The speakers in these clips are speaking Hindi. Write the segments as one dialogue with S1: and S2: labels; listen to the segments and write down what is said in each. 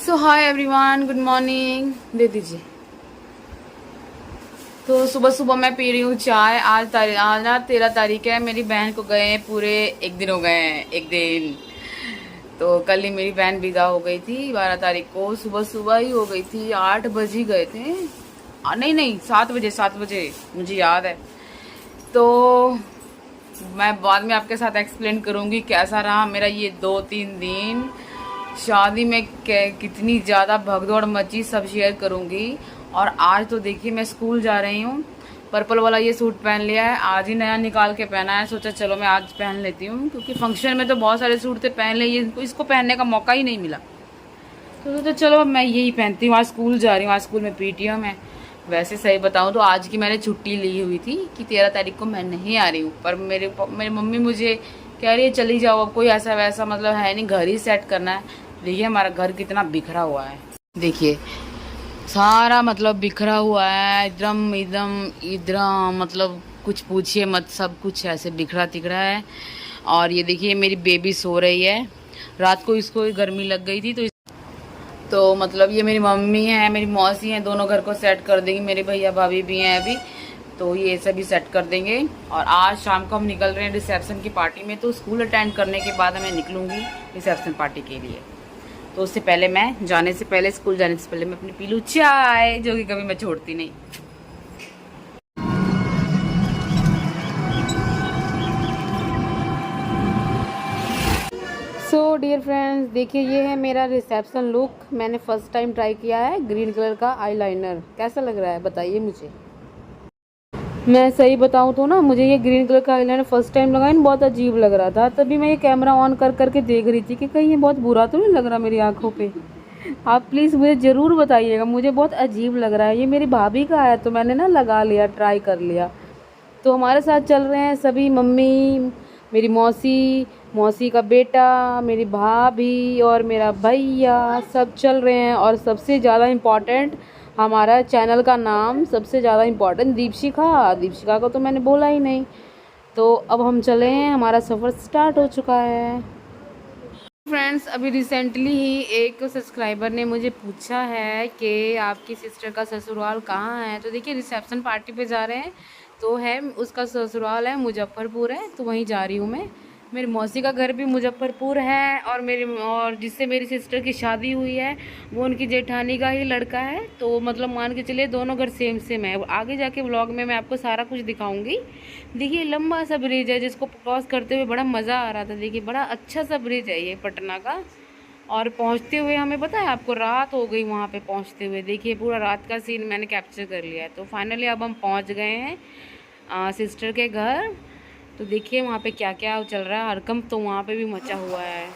S1: सो हाय एवरीवन, गुड मॉर्निंग। दे दीजिए। तो सुबह सुबह मैं पी रही हूँ चाय। आज ना 13 तारीख है। मेरी बहन को गए पूरे एक दिन हो गए हैं, एक दिन। तो कल ही मेरी बहन विदा हो गई थी। 12 तारीख को सुबह सुबह ही हो गई थी। 8 बजे गए थे। नहीं नहीं, 7 बजे, 7 बजे मुझे याद है। तो मैं बाद में आपके साथ एक्सप्लेन करूँगी कैसा रहा मेरा ये 2-3 दिन शादी में। कितनी ज़्यादा भगदौड़ मची, सब शेयर करूँगी। और आज तो देखिए मैं स्कूल जा रही हूँ। पर्पल वाला ये सूट पहन लिया है, आज ही नया निकाल के पहना है। सोचा चलो मैं आज पहन लेती हूँ, क्योंकि फंक्शन में तो बहुत सारे सूट थे, पहन ले, ये इसको पहनने का मौका ही नहीं मिला। तो सोचा चलो मैं यही पहनती हूँ। आज स्कूल जा रही हूँ, आज स्कूल में पीटीएम है। वैसे सही बताऊँ तो आज की मैंने छुट्टी ली हुई थी कि 13 तारीख को मैं नहीं आ रही हूँ, पर मेरी मम्मी मुझे कह रही है चली जाओ, अब कोई ऐसा वैसा मतलब है नहीं, घर ही सेट करना है। देखिए हमारा घर कितना बिखरा हुआ है, देखिए सारा मतलब बिखरा हुआ है, एकदम एकदम एकदम मतलब कुछ पूछिए मत, सब कुछ ऐसे बिखरा तिखरा है। और ये देखिए मेरी बेबी सो रही है। रात को इसको गर्मी लग गई थी, तो मतलब ये मेरी मम्मी है, मेरी मौसी है, दोनों घर को सेट कर देंगी। मेरे भैया भाभी भी हैं अभी, तो ये सभी सेट कर देंगे। और आज शाम को हम निकल रहे हैं रिसेप्शन की पार्टी में। तो स्कूल अटेंड करने के बाद मैं निकलूँगी रिसेप्शन पार्टी के लिए। तो उससे पहले मैं जाने से पहले, स्कूल जाने से पहले मैं अपनी पी लूँ चाय, जो कि कभी मैं छोड़ती नहीं। सो डियर फ्रेंड्स, देखिए ये है मेरा रिसेप्शन लुक। मैंने फर्स्ट टाइम ट्राई किया है ग्रीन कलर का आईलाइनर। कैसा लग रहा है बताइए मुझे। मैं सही बताऊँ तो ना, मुझे ये ग्रीन कलर का आईलाइनर फर्स्ट टाइम लगाया ना, बहुत अजीब लग रहा था। तभी मैं ये कैमरा ऑन कर करके देख रही थी कि कहीं ये बहुत बुरा तो नहीं लग रहा मेरी आंखों पे। आप प्लीज़ मुझे ज़रूर बताइएगा, मुझे बहुत अजीब लग रहा है। ये मेरी भाभी का है तो मैंने ना लगा लिया, ट्राई कर लिया। तो हमारे साथ चल रहे हैं सभी, मम्मी, मेरी मौसी, मौसी का बेटा, मेरी भाभी और मेरा भैया, सब चल रहे हैं। और सबसे ज़्यादा इम्पॉर्टेंट हमारा चैनल का नाम, सबसे ज़्यादा इम्पॉर्टेंट दीपशिखा। दीपशिखा को तो मैंने बोला ही नहीं। तो अब हम चले हैं, हमारा सफ़र स्टार्ट हो चुका है। फ्रेंड्स, अभी रिसेंटली ही एक सब्सक्राइबर ने मुझे पूछा है कि आपकी सिस्टर का ससुराल कहाँ है। तो देखिए रिसेप्शन पार्टी पे जा रहे हैं, तो है उसका ससुराल है मुजफ्फरपुर है, तो वहीं जा रही हूँ मैं। मेरी मौसी का घर भी मुजफ्फरपुर है, और जिससे मेरी सिस्टर की शादी हुई है वो उनकी जेठानी का ही लड़का है। तो मतलब मान के चलिए दोनों घर सेम सेम है। आगे जाके व्लॉग में मैं आपको सारा कुछ दिखाऊंगी। देखिए लंबा सा ब्रिज है जिसको क्रॉस करते हुए बड़ा मज़ा आ रहा था। देखिए बड़ा अच्छा सा ब्रिज है ये पटना का। और पहुंचते हुए हमें पता है आपको, रात हो गई वहाँ पे पहुंचते हुए। देखिए पूरा रात का सीन मैंने कैप्चर कर लिया है। तो फाइनली अब हम पहुँच गए हैं सिस्टर के घर। तो देखिए वहाँ पे क्या क्या चल रहा है, हरकंप तो वहाँ पे भी मचा हुआ है।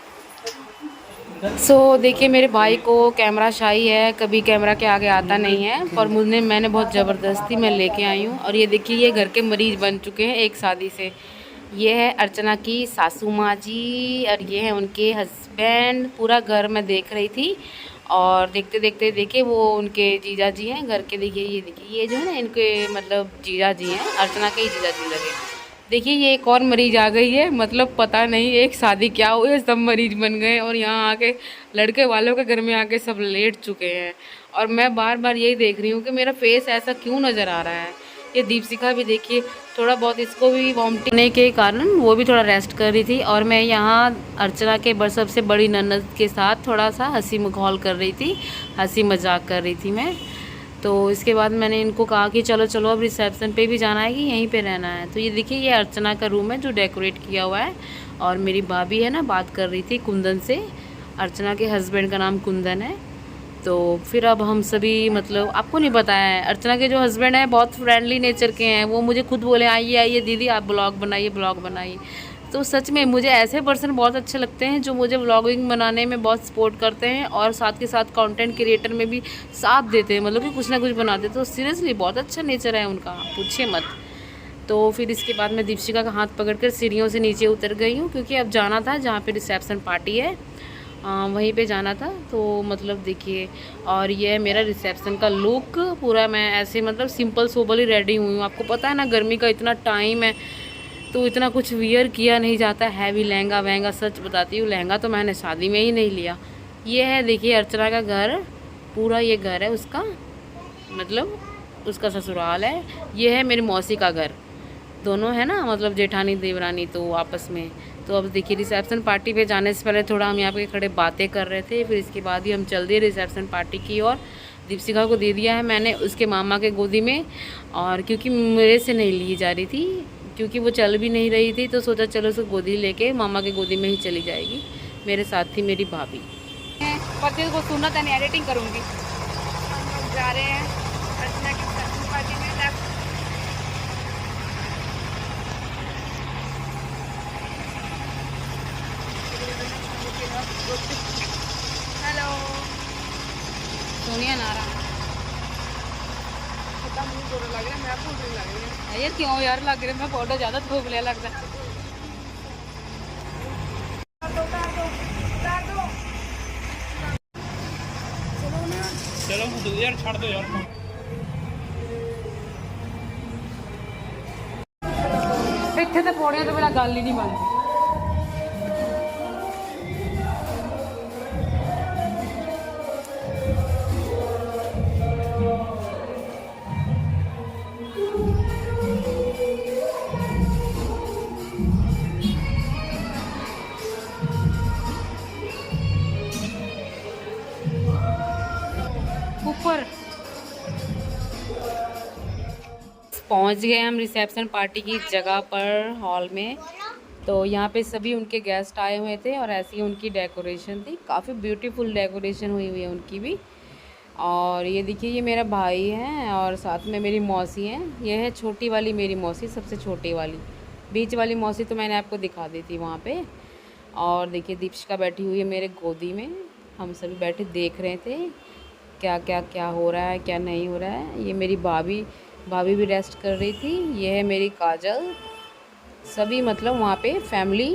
S1: देखिए मेरे भाई को कैमरा शाई है, कभी कैमरा के आगे आता नहीं है, पर मैंने बहुत ज़बरदस्ती मैं लेके आई हूँ। और ये देखिए ये घर के मरीज़ बन चुके हैं एक शादी से। ये है अर्चना की सासू माँ जी, और ये है उनके हस्बैंड। पूरा घर मैं देख रही थी, और देखते देखते देखिए वो उनके जीजा जी हैं घर के। देखिए ये जो है ना इनके मतलब जीजा जी हैं, अर्चना के ही जीजा जी लगे। देखिए ये एक और मरीज आ गई है, मतलब पता नहीं एक शादी क्या हुई है, सब मरीज बन गए और यहाँ आके लड़के वालों के घर में आके सब लेट चुके हैं। और मैं बार बार यही देख रही हूँ कि मेरा फेस ऐसा क्यों नज़र आ रहा है। ये दीपशिखा भी देखिए थोड़ा बहुत, इसको भी वॉमिटिंग होने के कारण वो भी थोड़ा रेस्ट कर रही थी। और मैं यहाँ अर्चना के सबसे बड़ी ननद के साथ थोड़ा सा हंसी मखौल कर रही थी, हंसी मजाक कर रही थी मैं। तो इसके बाद मैंने इनको कहा कि चलो चलो अब रिसेप्शन पे भी जाना है कि यहीं पे रहना है। तो ये देखिए ये अर्चना का रूम है जो डेकोरेट किया हुआ है। और मेरी भाभी है ना बात कर रही थी कुंदन से, अर्चना के हस्बैंड का नाम कुंदन है। तो फिर अब हम सभी, मतलब आपको नहीं बताया है, अर्चना के जो हस्बैंड हैं बहुत फ्रेंडली नेचर के हैं। वो मुझे खुद बोले आइए आइए दीदी आप ब्लॉग बनाइए, ब्लॉग बनाइए। तो सच में मुझे ऐसे पर्सन बहुत अच्छे लगते हैं जो मुझे व्लॉगिंग बनाने में बहुत सपोर्ट करते हैं, और साथ के साथ कंटेंट क्रिएटर में भी साथ देते हैं, मतलब कि कुछ ना कुछ बनाते हैं। तो सीरियसली बहुत अच्छा नेचर है उनका, पूछिए मत। तो फिर इसके बाद मैं दीपशिका का हाथ पकड़कर सीढ़ियों से नीचे उतर गई हूँ, क्योंकि अब जाना था जहाँ पे रिसेप्शन पार्टी है वहीं पे जाना था। तो मतलब देखिए, और ये है मेरा रिसेप्शन का लुक पूरा। मैं ऐसे मतलब सिंपल सोबर ही रेडी हुई हूँ। आपको पता है ना गर्मी का इतना टाइम है, तो इतना कुछ वियर किया नहीं जाता हैवी लहंगा वहंगा। सच बताती हूँ लहंगा तो मैंने शादी में ही नहीं लिया, ये है देखिए अर्चना का घर, पूरा ये घर है उसका, मतलब उसका ससुराल है। ये है मेरी मौसी का घर, दोनों है ना, मतलब जेठानी देवरानी तो आपस में। तो अब देखिए रिसेप्शन पार्टी पे जाने से पहले थोड़ा हम यहाँ पे खड़े बातें कर रहे थे, फिर इसके बाद ही हम चल दिए रिसेप्शन पार्टी की ओर। दीपशिखा को दे दिया है मैंने उसके मामा के गोदी में, और क्योंकि मेरे से नहीं ली जा रही थी, क्योंकि वो चल भी नहीं रही थी, तो सोचा चलो उसको गोदी लेके मामा के गोदी में ही चली जाएगी। मेरे साथ थी मेरी भाभी।
S2: परचेज को सुनना था, नहीं एडिटिंग करूँगी। हम लोग जा रहे हैं अर्चना की रिसेप्शन पार्टी में। हेलो
S1: सोनिया नारा
S2: लग रहा है, मैं आपको लग रही है
S1: यार, क्यों यार लग रहे, मैं फोटो ज़्यादा धूप ले लगता है।
S2: चलो यार छाड़ दो यार।
S1: इतने तो पौड़ियां तो मेरा गल ही नहीं बनती। ऊपर पहुंच गए हम रिसेप्शन पार्टी की जगह पर, हॉल में। तो यहाँ पे सभी उनके गेस्ट आए हुए थे और ऐसी उनकी डेकोरेशन थी, काफ़ी ब्यूटीफुल डेकोरेशन हुई हुई है उनकी भी। और ये देखिए ये मेरा भाई है और साथ में मेरी मौसी है। ये है छोटी वाली मेरी मौसी, सबसे छोटी वाली। बीच वाली मौसी तो मैंने आपको दिखा दी थी वहाँ पे। और देखिए दीपिका बैठी हुई है मेरे गोदी में, हम सभी बैठे देख रहे थे क्या क्या क्या हो रहा है क्या नहीं हो रहा है। ये मेरी भाभी भाभी भी रेस्ट कर रही थी। ये है मेरी काजल। सभी मतलब वहाँ पे फैमिली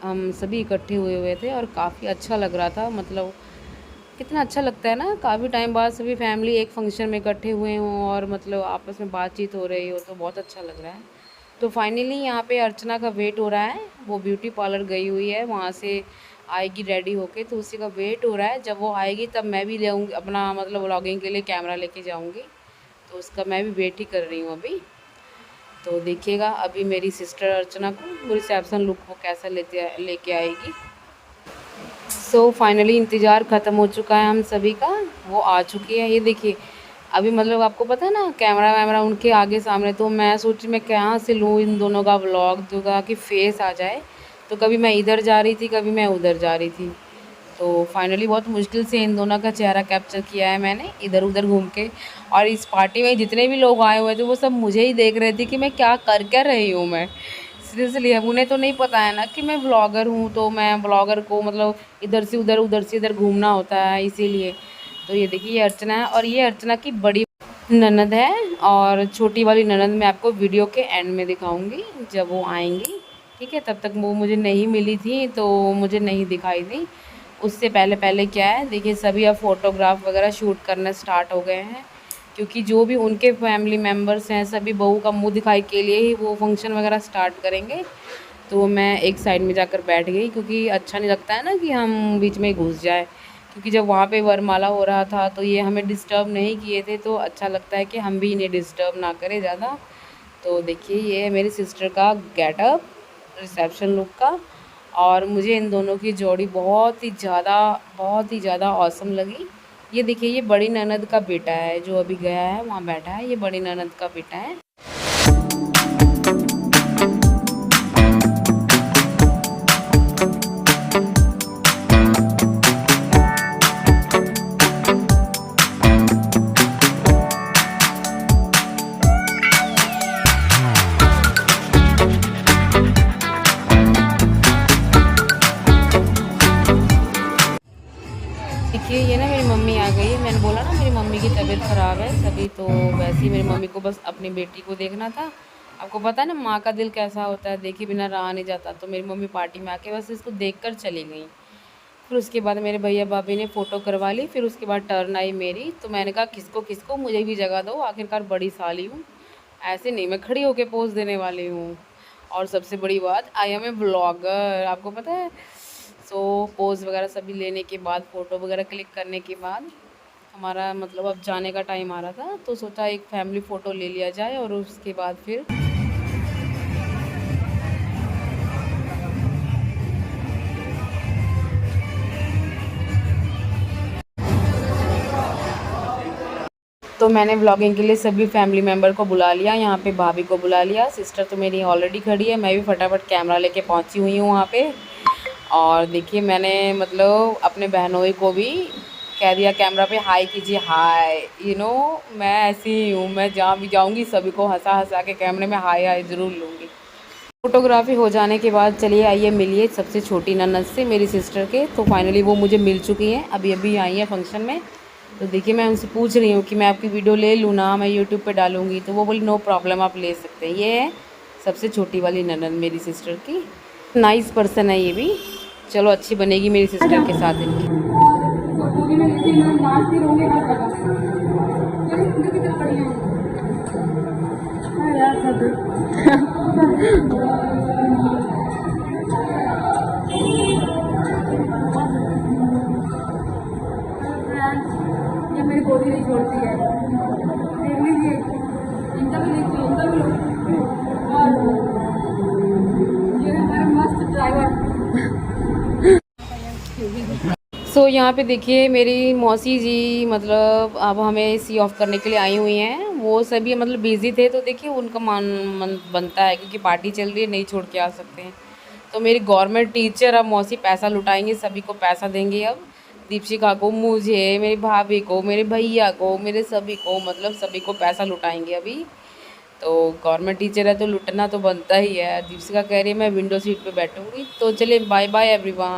S1: हम सभी इकट्ठे हुए हुए थे और काफ़ी अच्छा लग रहा था। मतलब कितना अच्छा लगता है ना, काफ़ी टाइम बाद सभी फैमिली एक फंक्शन में इकट्ठे हुए हों और मतलब आपस में बातचीत हो रही हो, तो बहुत अच्छा लग रहा है। तो फाइनली यहाँ पे अर्चना का वेट हो रहा है, वो ब्यूटी पार्लर गई हुई है, वहाँ से आएगी रेडी होके, तो उसी का वेट हो रहा है। जब वो आएगी तब मैं भी ले आऊँगी अपना मतलब व्लॉगिंग के लिए कैमरा लेके जाऊँगी, तो उसका मैं भी वेट ही कर रही हूँ अभी। तो देखिएगा अभी मेरी सिस्टर अर्चना को रिसेप्शन लुक को कैसा लेके आएगी। सो फाइनली इंतज़ार ख़त्म हो चुका है हम सभी का, वो आ चुकी है। ये देखिए अभी मतलब आपको पता है ना कैमरा वैमरा उनके आगे सामने, तो मैं सोची मैं कहाँ से लूँ इन दोनों का व्लॉग जो का कि फेस आ जाए। तो कभी मैं इधर जा रही थी कभी मैं उधर जा रही थी, तो फाइनली बहुत मुश्किल से इन दोनों का चेहरा कैप्चर किया है मैंने इधर उधर घूम के। और इस पार्टी में जितने भी लोग आए हुए थे वो सब मुझे ही देख रहे थे कि मैं क्या कर क्या रही हूँ मैं। सीरियसली अब उन्हें तो नहीं पता है ना कि मैं ब्लॉगर हूँ, तो मैं ब्लॉगर को मतलब इधर से उधर उधर से इधर घूमना होता है इसीलिए। तो ये देखिए ये अर्चना है और ये अर्चना की बड़ी ननद है, और छोटी वाली ननद मैं आपको वीडियो के एंड में दिखाऊंगी जब वो आएंगी। ठीक है, तब तक वो मुझे नहीं मिली थी तो मुझे नहीं दिखाई दी। उससे पहले पहले क्या है देखिए सभी अब फ़ोटोग्राफ वगैरह शूट करना स्टार्ट हो गए हैं, क्योंकि जो भी उनके फैमिली मेम्बर्स हैं सभी बहू का मुंह दिखाई के लिए ही वो फंक्शन वगैरह स्टार्ट करेंगे। तो मैं एक साइड में जाकर बैठ गई, क्योंकि अच्छा नहीं लगता है ना कि हम बीच में घुस जाए, क्योंकि जब वहाँ पे वरमाला हो रहा था तो ये हमें डिस्टर्ब नहीं किए थे, तो अच्छा लगता है कि हम भी इन्हें डिस्टर्ब ना करें ज़्यादा। तो देखिए ये है मेरी सिस्टर का गेटअप रिसेप्शन लुक का, और मुझे इन दोनों की जोड़ी बहुत ही ज़्यादा ऑसम लगी। ये देखिए ये बड़ी ननद का बेटा है जो अभी गया है वहाँ बैठा है, ये बड़ी ननद का बेटा है। देखिए ये ना मेरी मम्मी आ गई है, मैंने बोला ना मेरी मम्मी की तबीयत ख़राब है सभी, तो वैसे ही मेरी मम्मी को बस अपनी बेटी को देखना था। आपको पता है ना माँ का दिल कैसा होता है, देखे बिना रहा नहीं जाता। तो मेरी मम्मी पार्टी में आके बस इसको देख कर चली गई। फिर उसके बाद मेरे भैया भाभी ने फ़ोटो करवा ली, फिर उसके बाद टर्न आई मेरी। तो मैंने कहा किसको किसको मुझे भी जगह दो, आखिरकार बड़ी साली हूँ, ऐसे नहीं मैं खड़ी होके पोज देने वाली हूँ। और सबसे बड़ी बात आई एम ए ब्लॉगर, आपको पता है सो पोज वगैरह सभी लेने के बाद, फ़ोटो वगैरह क्लिक करने के बाद हमारा मतलब अब जाने का टाइम आ रहा था, तो सोचा एक फैमिली फ़ोटो ले लिया जाए और उसके बाद फिर तो मैंने व्लॉगिंग के लिए सभी फैमिली मेम्बर को बुला लिया। यहाँ पे भाभी को बुला लिया, सिस्टर तो मेरी ऑलरेडी खड़ी है, मैं भी फटाफट कैमरा लेके पहुँची हुई हूँ वहाँ पे। और देखिए मैंने मतलब अपने बहनोई को भी कह दिया कैमरा पे हाय कीजिए, हाय। मैं ऐसी ही हूँ, मैं जहाँ भी जाऊँगी सभी को हंसा हंसा के कैमरे में हाय हाय ज़रूर लूँगी। फ़ोटोग्राफी हो जाने के बाद चलिए आइए मिलिए सबसे छोटी ननद से, मेरी सिस्टर के। तो फाइनली वो मुझे मिल चुकी हैं, अभी अभी आई हैं फंक्शन में। तो देखिए मैं उनसे पूछ रही हूँ कि मैं आपकी वीडियो ले लूँ ना, मैं यूट्यूब पे डालूँगी। तो वो बोली नो प्रॉब्लम, आप ले सकते हैं। ये है सबसे छोटी वाली ननद मेरी सिस्टर की। नाइस पर्सन है ये भी। चलो अच्छी बनेगी मेरी सिस्टर के साथ इनकी।
S2: ये मेरी गोदी नहीं छोड़ती है, देख लीजिए। इनका भी देखिए, इनका भी और ये हमारा मस्त ड्राइवर।
S1: सो यहाँ पे देखिए मेरी मौसी जी मतलब अब हमें सी ऑफ करने के लिए आई हुई हैं। वो सभी मतलब बिज़ी थे, तो देखिए उनका मन बनता है क्योंकि पार्टी चल रही है, नहीं छोड़ के आ सकते हैं। तो मेरी गवर्नमेंट टीचर अब मौसी पैसा लुटाएंगे, सभी को पैसा देंगे अब। दीपशिका को, मुझे, मेरी भाभी को, मेरे भैया को, मेरे सभी को, मतलब सभी को पैसा लुटाएंगे अभी। तो गवर्नमेंट टीचर है तो लुटना तो बनता ही है। दीपशिका कह रही है मैं विंडो सीट पे बैठूंगी। तो चलिए बाय बाय एवरीवन।